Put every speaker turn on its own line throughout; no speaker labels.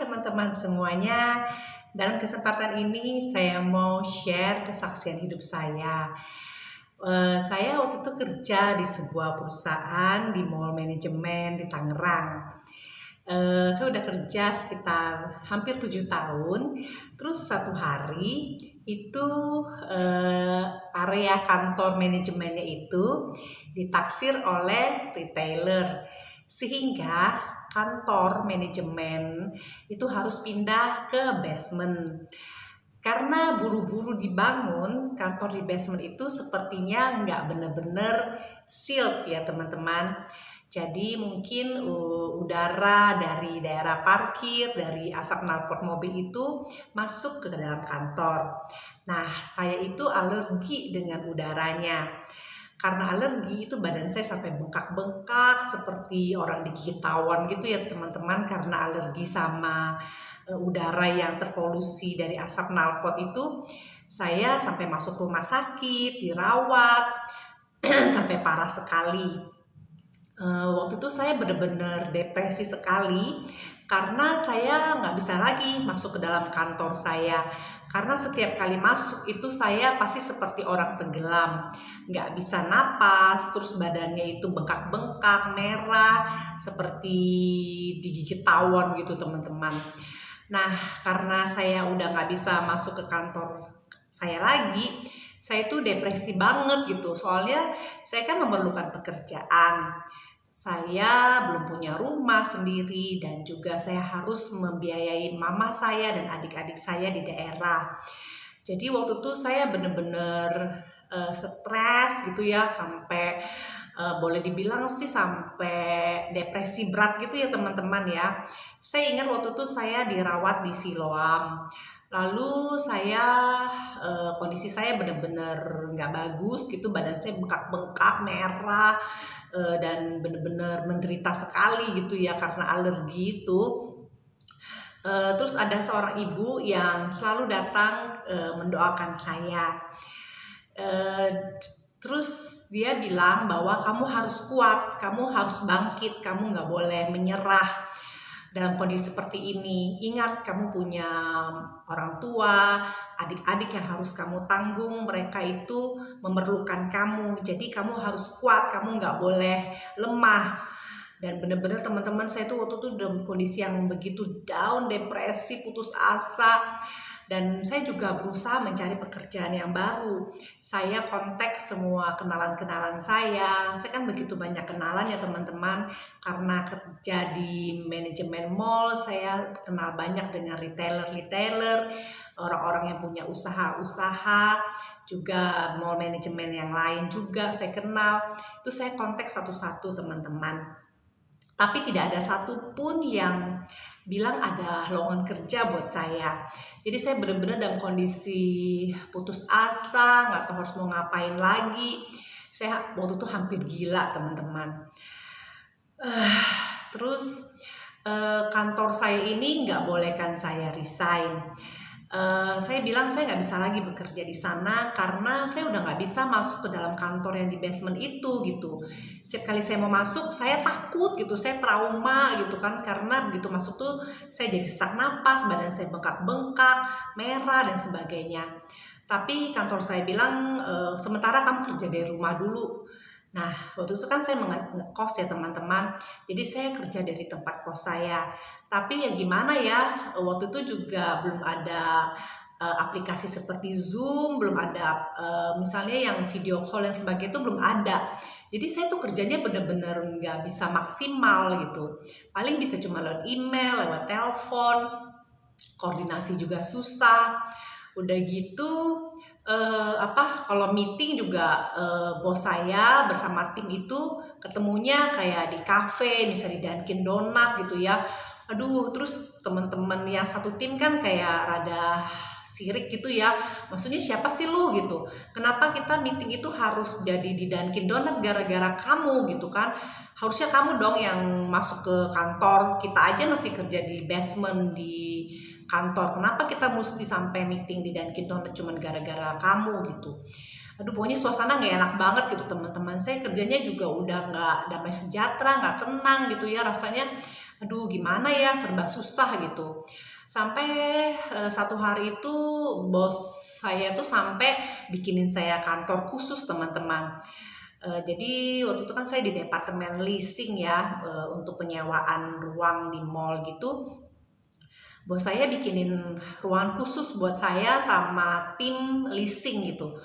teman-teman semuanya. Dalam kesempatan ini saya mau share kesaksian hidup saya. Saya waktu itu kerja di sebuah perusahaan di mall manajemen di Tangerang. Saya udah kerja sekitar hampir 7 tahun. Terus satu hari itu area kantor manajemennya itu ditaksir oleh retailer, sehingga kantor manajemen itu harus pindah ke basement. Karena buru-buru dibangun, kantor di basement itu sepertinya nggak bener-bener sealed ya teman-teman. Jadi mungkin udara dari daerah parkir, dari asap knalpot mobil itu masuk ke dalam kantor. Nah, saya itu alergi dengan udaranya. Karena alergi itu badan saya sampai bengkak-bengkak seperti orang digigit tawon gitu ya teman-teman, karena alergi sama udara yang terpolusi dari asap knalpot itu. Saya sampai masuk rumah sakit, dirawat sampai parah sekali. Waktu itu saya benar-benar depresi sekali karena saya nggak bisa lagi masuk ke dalam kantor saya. Karena setiap kali masuk itu saya pasti seperti orang tenggelam, nggak bisa napas, terus badannya itu bengkak-bengkak, merah, seperti digigit tawon gitu teman-teman. Nah, karena saya udah nggak bisa masuk ke kantor saya lagi, saya itu depresi banget gitu. Soalnya saya kan memerlukan pekerjaan. Saya belum punya rumah sendiri dan juga saya harus membiayai mama saya dan adik-adik saya di daerah. Jadi waktu itu saya bener-bener stres gitu ya, sampai boleh dibilang sih sampai depresi berat gitu ya teman-teman ya. Saya ingat waktu itu saya dirawat di Siloam. Lalu saya kondisi saya benar-benar nggak bagus gitu, badan saya bengkak-bengkak, merah, dan benar-benar menderita sekali gitu ya karena alergi itu. Terus ada seorang ibu yang selalu datang mendoakan saya. Terus dia bilang bahwa kamu harus kuat, kamu harus bangkit, kamu nggak boleh menyerah dalam kondisi seperti ini. Ingat, kamu punya orang tua, adik-adik yang harus kamu tanggung, mereka itu memerlukan kamu. Jadi kamu harus kuat, kamu nggak boleh lemah. Dan benar-benar teman-teman, saya tuh waktu itu dalam kondisi yang begitu down, depresi, putus asa. Dan saya juga berusaha mencari pekerjaan yang baru. Saya kontak semua kenalan-kenalan saya. Saya kan begitu banyak kenalan ya teman-teman. Karena kerja di manajemen mall, saya kenal banyak dengan retailer-retailer, orang-orang yang punya usaha-usaha, juga mall manajemen yang lain juga saya kenal. Itu saya kontak satu-satu teman-teman. Tapi tidak ada satupun yang bilang ada lowongan kerja buat saya. Jadi saya benar-benar dalam kondisi putus asa, nggak tahu harus mau ngapain lagi. Saya waktu itu hampir gila teman-teman. Terus kantor saya ini nggak bolehkan saya resign. Saya bilang saya nggak bisa lagi bekerja di sana karena saya udah nggak bisa masuk ke dalam kantor yang di basement itu gitu. Setiap kali saya mau masuk saya takut gitu, saya trauma gitu kan, karena begitu masuk tuh saya jadi sesak napas, badan saya bengkak-bengkak, merah dan sebagainya. Tapi kantor saya bilang sementara kamu kerja dari rumah dulu. Nah, waktu itu kan saya ngekos ya teman-teman. Jadi saya kerja dari tempat kos saya. Tapi ya gimana ya, waktu itu juga belum ada aplikasi seperti Zoom, belum ada misalnya yang video call dan sebagainya itu belum ada. Jadi saya tuh kerjanya bener-bener nggak bisa maksimal gitu. Paling bisa cuma lewat email, lewat telepon, koordinasi juga susah. Udah gitu kalau meeting juga bos saya bersama tim itu ketemunya kayak di cafe, misalnya di Dunkin Donat gitu ya. Aduh, terus teman-teman yang satu tim kan kayak rada sirik gitu ya. Maksudnya siapa sih lu gitu? Kenapa kita meeting itu harus jadi di Dunkin Donat gara-gara kamu gitu kan? Harusnya kamu dong yang masuk ke kantor. Kita aja masih kerja di basement di kantor. Kenapa kita mesti sampai meeting di Dunkin Donat cuman gara-gara kamu gitu? Aduh, pokoknya suasana nggak enak banget gitu teman-teman. Saya kerjanya juga udah nggak damai sejahtera, nggak tenang gitu ya rasanya. aduh gimana ya, serba susah gitu. Sampai satu hari itu bos saya tuh sampai bikinin saya kantor khusus teman-teman. Jadi waktu itu kan saya di departemen leasing ya, untuk penyewaan ruang di mall gitu. Bos saya bikinin ruangan khusus buat saya sama tim leasing gitu.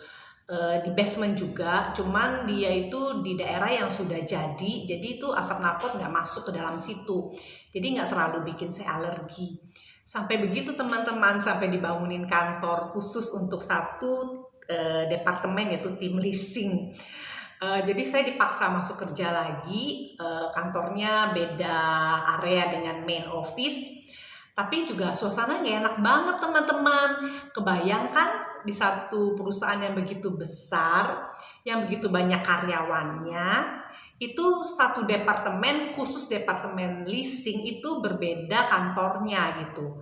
Di basement juga, cuman dia itu di daerah yang sudah jadi itu asap knalpot nggak masuk ke dalam situ, jadi nggak terlalu bikin saya alergi. Sampai begitu teman-teman, sampai dibangunin kantor khusus untuk satu departemen yaitu tim leasing. Jadi saya dipaksa masuk kerja lagi, kantornya beda area dengan main office. Tapi juga suasana nggak enak banget teman-teman. Kebayangkan di satu perusahaan yang begitu besar, yang begitu banyak karyawannya, itu satu departemen khusus departemen leasing itu berbeda kantornya gitu.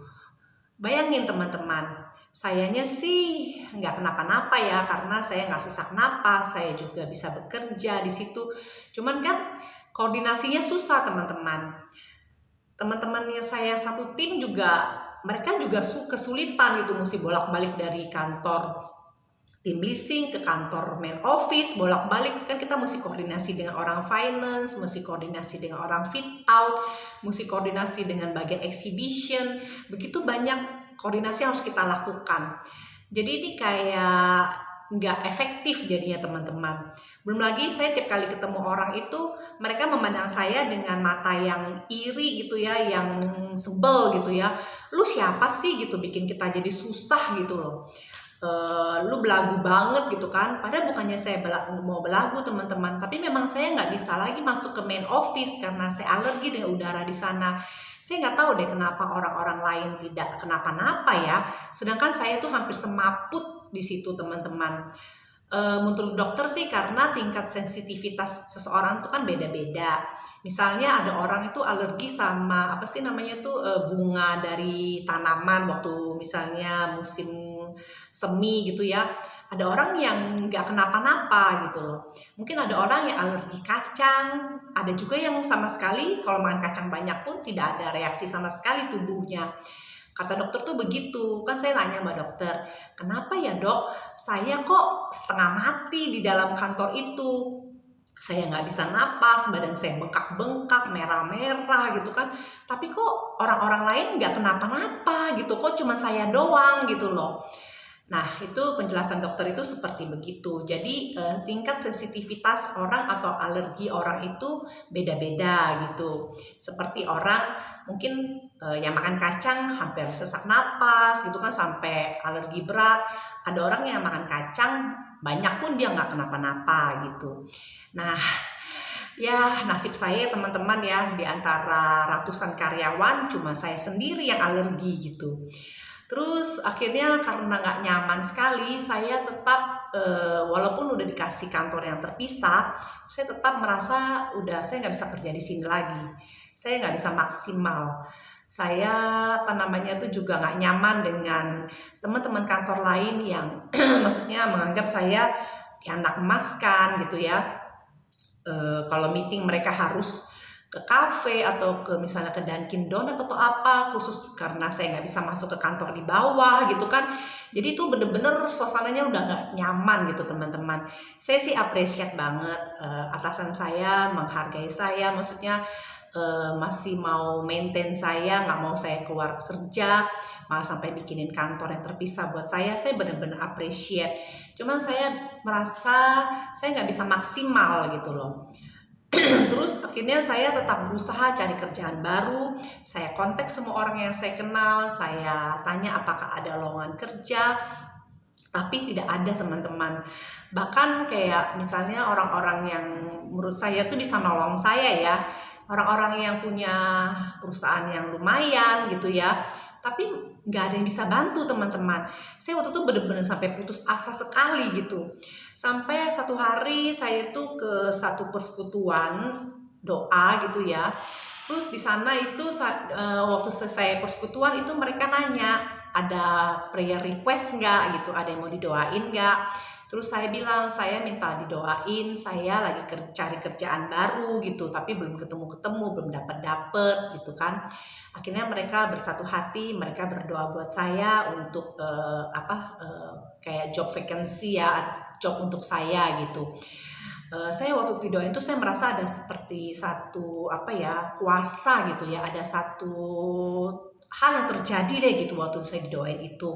Bayangin teman-teman, sayanya sih nggak kenapa-napa ya karena saya nggak sesak napas, saya juga bisa bekerja di situ. Cuman kan koordinasinya susah teman-teman. Teman-temannya saya satu tim juga mereka juga kesulitan gitu, mesti bolak-balik dari kantor tim leasing ke kantor main office, bolak-balik kan kita mesti koordinasi dengan orang finance, mesti koordinasi dengan orang fit out, mesti koordinasi dengan bagian exhibition, begitu banyak koordinasi yang harus kita lakukan. Jadi ini kayak nggak efektif jadinya teman-teman. Belum lagi saya tiap kali ketemu orang itu mereka memandang saya dengan mata yang iri gitu ya, yang sebel gitu ya. Lu siapa sih gitu bikin kita jadi susah gitu loh. Lu belagu banget gitu kan. Padahal bukannya saya mau belagu teman-teman, tapi memang saya nggak bisa lagi masuk ke main office karena saya alergi dengan udara di sana. Saya nggak tahu deh kenapa orang-orang lain tidak kenapa-napa ya, sedangkan saya tuh hampir semaput di situ teman-teman. Menurut dokter sih karena tingkat sensitivitas seseorang itu kan beda-beda. Misalnya ada orang itu alergi sama apa sih namanya tuh bunga dari tanaman waktu misalnya musim semi gitu ya. Ada orang yang nggak kenapa-napa gitu loh. Mungkin ada orang yang alergi kacang, ada juga yang sama sekali kalau makan kacang banyak pun tidak ada reaksi sama sekali tubuhnya. Kata dokter tuh begitu, kan saya nanya sama dokter, kenapa ya dok, saya kok setengah mati di dalam kantor itu. Saya nggak bisa napas, badan saya bengkak-bengkak, merah-merah gitu kan. Tapi kok orang-orang lain nggak kenapa-napa gitu, kok cuma saya doang gitu loh. Nah, itu penjelasan dokter itu seperti begitu. Jadi tingkat sensitivitas orang atau alergi orang itu beda-beda gitu. Seperti orang mungkin yang makan kacang hampir sesak napas gitu kan sampai alergi berat. Ada orang yang makan kacang banyak pun dia nggak kenapa-napa gitu. Nah, ya nasib saya teman-teman ya, di antara ratusan karyawan cuma saya sendiri yang alergi gitu. Terus akhirnya karena nggak nyaman sekali, saya tetap walaupun udah dikasih kantor yang terpisah, saya tetap merasa udah saya nggak bisa kerja di sini lagi. Saya nggak bisa maksimal. Saya apa namanya tuh juga nggak nyaman dengan teman-teman kantor lain yang maksudnya menganggap saya ya anak emas kan gitu ya. Kalau meeting mereka harus ke kafe atau ke misalnya ke Dunkin Donut atau apa khusus karena saya nggak bisa masuk ke kantor di bawah gitu kan. Jadi itu bener-bener suasananya udah nggak nyaman gitu teman-teman. Saya sih appreciate banget atasan saya menghargai saya, maksudnya masih mau maintain saya, nggak mau saya keluar kerja, malah sampai bikinin kantor yang terpisah buat saya bener-bener appreciate. Cuman saya merasa saya nggak bisa maksimal gitu loh. Terus akhirnya saya tetap berusaha cari kerjaan baru. Saya kontak semua orang yang saya kenal, saya tanya apakah ada lowongan kerja, tapi tidak ada teman-teman. Bahkan kayak misalnya orang-orang yang menurut saya tuh bisa nolong saya ya, orang-orang yang punya perusahaan yang lumayan gitu ya, tapi nggak ada yang bisa bantu teman-teman. Saya waktu itu bener-bener sampai putus asa sekali gitu. Sampai satu hari saya tuh ke satu persekutuan doa gitu ya. Terus di sana itu waktu selesai persekutuan itu mereka nanya ada prayer request nggak gitu, ada yang mau didoain nggak. Terus saya bilang saya minta didoain, saya lagi cari kerjaan baru gitu, tapi belum ketemu-ketemu, belum dapat gitu kan. Akhirnya mereka bersatu hati, mereka berdoa buat saya untuk kayak job vacancy ya, job untuk saya gitu. Saya waktu didoain itu saya merasa ada seperti satu kuasa gitu ya, ada satu hal yang terjadi deh gitu waktu saya didoain itu.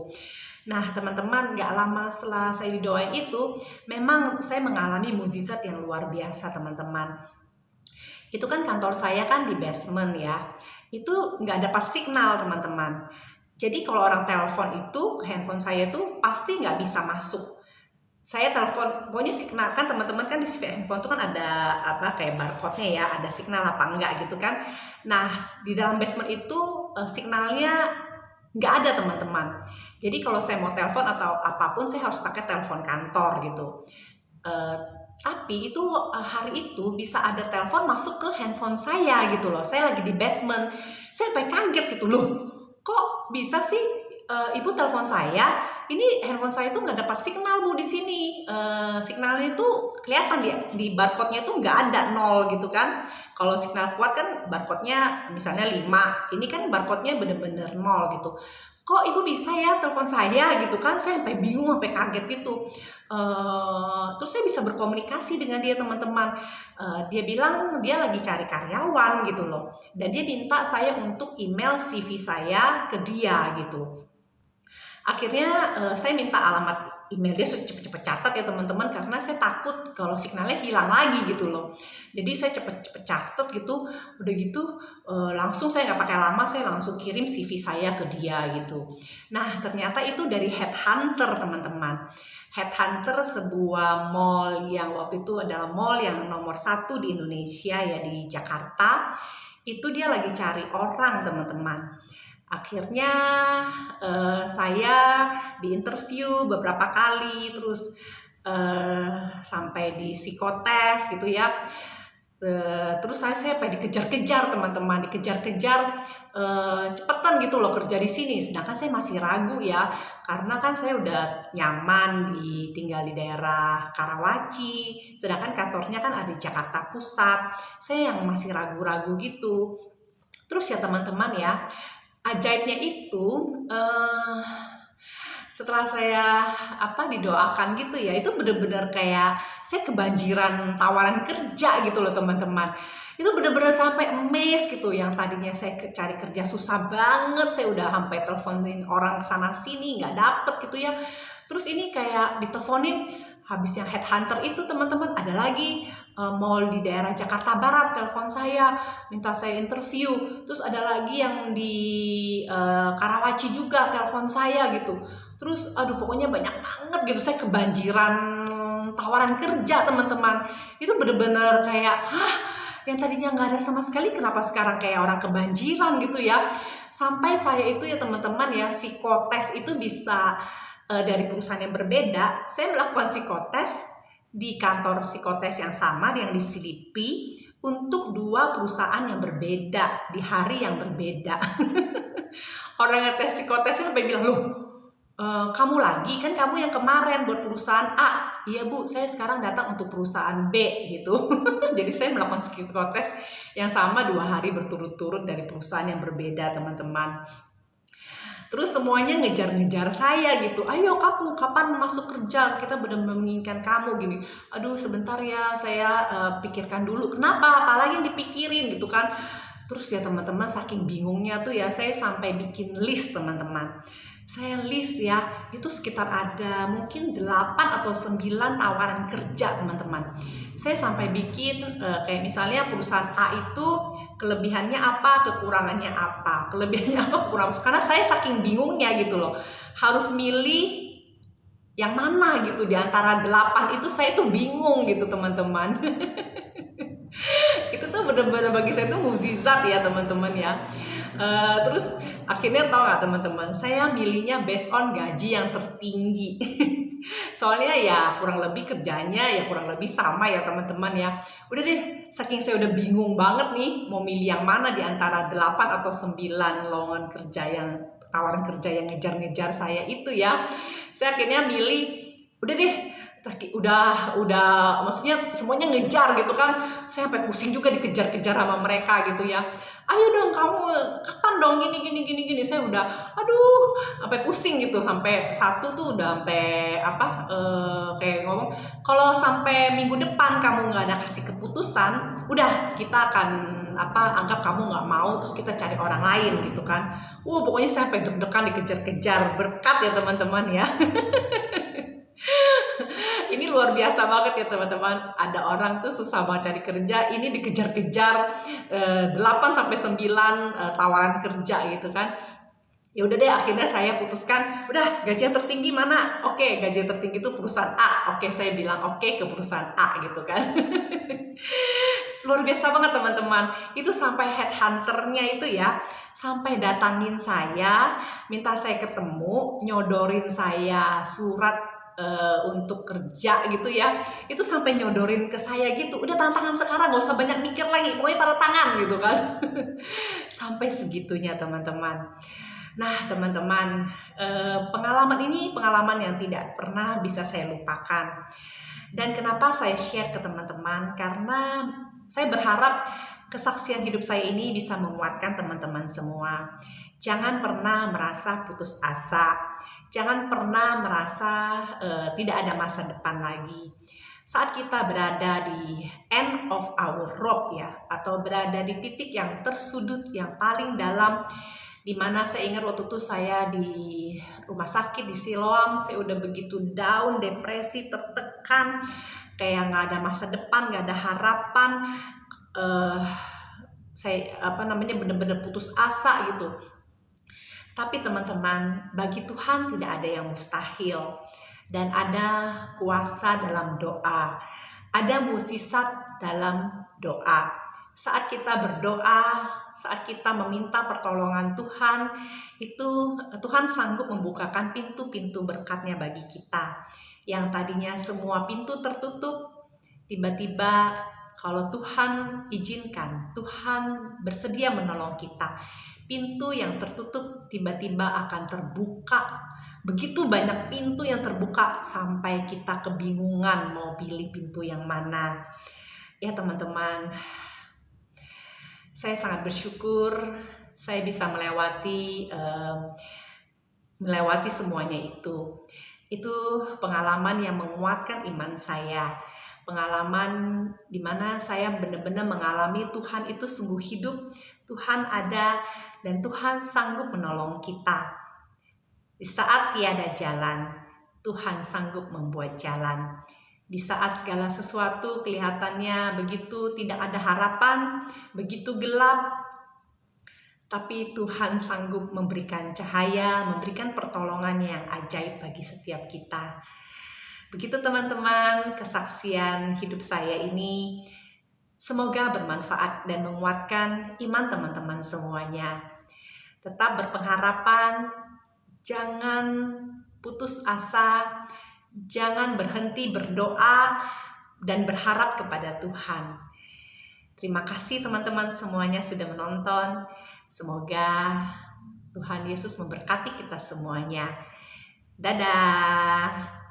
Nah teman-teman, gak lama setelah saya didoain itu memang saya mengalami mukjizat yang luar biasa teman-teman. Itu kan kantor saya kan di basement ya, itu nggak dapat signal teman-teman. Jadi kalau orang telepon itu ke handphone saya tuh pasti nggak bisa masuk. Saya telepon, pokoknya signal kan teman-teman kan di handphone tuh kan ada kayak barcode-nya ya, ada signal apa enggak gitu kan. Nah di dalam basement itu signalnya nggak ada teman-teman. Jadi kalau saya mau telepon atau apapun saya harus pakai telepon kantor gitu. Tapi itu hari itu bisa ada telepon masuk ke handphone saya gitu loh. Saya lagi di basement, saya sampai kaget gitu loh. Kok bisa sih ibu telepon saya? Ini handphone saya tuh nggak dapat signal bu di sini. Signalnya tuh kelihatan di barcode-nya tuh nggak ada, 0 gitu kan. Kalau signal kuat kan barcode-nya misalnya 5, ini kan barcode-nya bener-bener 0 gitu. Kok ibu bisa ya telepon saya gitu kan? Saya sampai bingung, sampai kaget gitu. Terus saya bisa berkomunikasi dengan dia teman-teman. Dia bilang dia lagi cari karyawan gitu loh. Dan dia minta saya untuk email CV saya ke dia gitu. Akhirnya saya minta alamat email dia cepet-cepet catat ya teman-teman, karena saya takut kalau signalnya hilang lagi gitu loh. Jadi saya cepet-cepet catat gitu. Udah gitu langsung saya nggak pakai lama, saya langsung kirim CV saya ke dia gitu. Nah ternyata itu dari Headhunter teman-teman. Headhunter sebuah mall yang waktu itu adalah mall yang nomor 1 di Indonesia ya, di Jakarta. Itu dia lagi cari orang teman-teman. Akhirnya saya diinterview beberapa kali, terus sampai di psikotes gitu ya. Terus saya sampai dikejar-kejar teman-teman, dikejar-kejar cepetan gitu loh kerja di sini. Sedangkan saya masih ragu ya, karena kan saya udah nyaman tinggal di daerah Karawaci, sedangkan kantornya kan ada di Jakarta Pusat. Saya yang masih ragu-ragu gitu. Terus ya teman-teman ya, ajaibnya itu setelah saya didoakan gitu ya, itu bener-bener kayak saya kebanjiran tawaran kerja gitu loh teman-teman. Itu bener-bener sampai amazed gitu, yang tadinya saya cari kerja susah banget, saya udah sampai teleponin orang sana sini nggak dapet gitu ya. Terus ini kayak diteleponin, habis yang Headhunter itu teman-teman ada lagi mall di daerah Jakarta Barat telepon saya, minta saya interview. Terus ada lagi yang di Karawaci juga telepon saya gitu. Terus aduh pokoknya banyak banget gitu, saya kebanjiran tawaran kerja teman-teman. Itu bener-bener kayak yang tadinya nggak ada sama sekali, kenapa sekarang kayak orang kebanjiran gitu ya. Sampai saya itu ya teman-teman ya, psikotes itu bisa dari perusahaan yang berbeda. Saya melakukan psikotes di kantor psikotes yang sama, yang di Selipi, untuk 2 perusahaan yang berbeda di hari yang berbeda. Orang yang tes psikotesnya sampai bilang, loh kamu lagi? Kan kamu yang kemarin buat perusahaan A. Iya bu, saya sekarang datang untuk perusahaan B gitu. Jadi saya melakukan psikotes yang sama 2 hari berturut-turut dari perusahaan yang berbeda teman-teman. Terus semuanya ngejar-ngejar saya gitu. Ayo kamu kapan masuk kerja? Kita benar-benar menginginkan kamu gini. Aduh sebentar ya, saya pikirkan dulu. Kenapa? Apalagi yang dipikirin gitu kan. Terus ya teman-teman, saking bingungnya tuh ya, saya sampai bikin list teman-teman. Saya list ya, itu sekitar ada mungkin 8 atau 9 tawaran kerja teman-teman. Saya sampai bikin kayak misalnya perusahaan A itu kelebihannya apa, kekurangannya apa, kelebihannya apa, kekurangannya. Karena saya saking bingungnya gitu loh, harus milih yang mana gitu di antara 8 itu, saya tuh bingung gitu teman-teman. Itu tuh bener-bener bagi saya tuh mukjizat ya teman-teman ya. Terus akhirnya tau gak teman-teman, saya milihnya based on gaji yang tertinggi. Soalnya ya kurang lebih kerjanya ya kurang lebih sama ya teman-teman ya. Udah deh, saking saya udah bingung banget nih mau milih yang mana di antara 8 atau 9 lowongan kerja yang tawaran kerja yang ngejar-ngejar saya itu ya. Saya akhirnya milih, udah deh udah maksudnya semuanya ngejar gitu kan, saya sampai pusing juga dikejar-kejar sama mereka gitu ya. Ayo dong kamu, kapan dong gini, saya udah aduh sampai pusing gitu, sampai satu tuh udah sampai kayak ngomong, kalau sampai minggu depan kamu nggak ada kasih keputusan, udah kita akan anggap kamu nggak mau, terus kita cari orang lain gitu kan. Pokoknya saya sampai deg-degan dikejar-kejar, berkat ya teman-teman ya. Ini luar biasa banget ya teman-teman. Ada orang tuh susah banget cari kerja, ini dikejar-kejar 8 sampai 9 tawaran kerja gitu kan. Ya udah deh, akhirnya saya putuskan, udah gaji yang tertinggi mana? Oke, gaji yang tertinggi itu perusahaan A. Oke, saya bilang oke ke perusahaan A gitu kan. Luar biasa banget teman-teman. Itu sampai headhunternya itu ya, sampai datangin saya, minta saya ketemu, nyodorin saya surat untuk kerja gitu ya. Itu sampai nyodorin ke saya gitu, udah tantangan sekarang, gak usah banyak mikir lagi, pokoknya tanda tangan gitu kan. Sampai segitunya teman-teman. Nah teman-teman, pengalaman ini pengalaman yang tidak pernah bisa saya lupakan. Dan kenapa saya share ke teman-teman, karena saya berharap kesaksian hidup saya ini bisa menguatkan teman-teman semua. Jangan pernah merasa putus asa. Jangan pernah merasa tidak ada masa depan lagi. Saat kita berada di end of our rope ya, atau berada di titik yang tersudut, yang paling dalam, dimana saya ingat waktu itu saya di rumah sakit di Siloam, saya udah begitu down, depresi, tertekan, kayak nggak ada masa depan, nggak ada harapan. Saya bener-bener putus asa gitu. Tapi teman-teman, bagi Tuhan tidak ada yang mustahil, dan ada kuasa dalam doa, ada mukjizat dalam doa. Saat kita berdoa, saat kita meminta pertolongan Tuhan, itu Tuhan sanggup membukakan pintu-pintu berkatnya bagi kita. Yang tadinya semua pintu tertutup, tiba-tiba kalau Tuhan izinkan, Tuhan bersedia menolong kita, pintu yang tertutup tiba-tiba akan terbuka. Begitu banyak pintu yang terbuka sampai kita kebingungan mau pilih pintu yang mana. Ya teman-teman, saya sangat bersyukur saya bisa melewati semuanya itu. Itu pengalaman yang menguatkan iman saya. Pengalaman di mana saya benar-benar mengalami Tuhan itu sungguh hidup, Tuhan ada, dan Tuhan sanggup menolong kita. Di saat tiada jalan, Tuhan sanggup membuat jalan. Di saat segala sesuatu kelihatannya begitu tidak ada harapan, begitu gelap, tapi Tuhan sanggup memberikan cahaya, memberikan pertolongan yang ajaib bagi setiap kita. Begitu teman-teman, kesaksian hidup saya ini semoga bermanfaat dan menguatkan iman teman-teman semuanya. Tetap berpengharapan, jangan putus asa, jangan berhenti berdoa dan berharap kepada Tuhan. Terima kasih teman-teman semuanya sudah menonton. Semoga Tuhan Yesus memberkati kita semuanya. Dadah.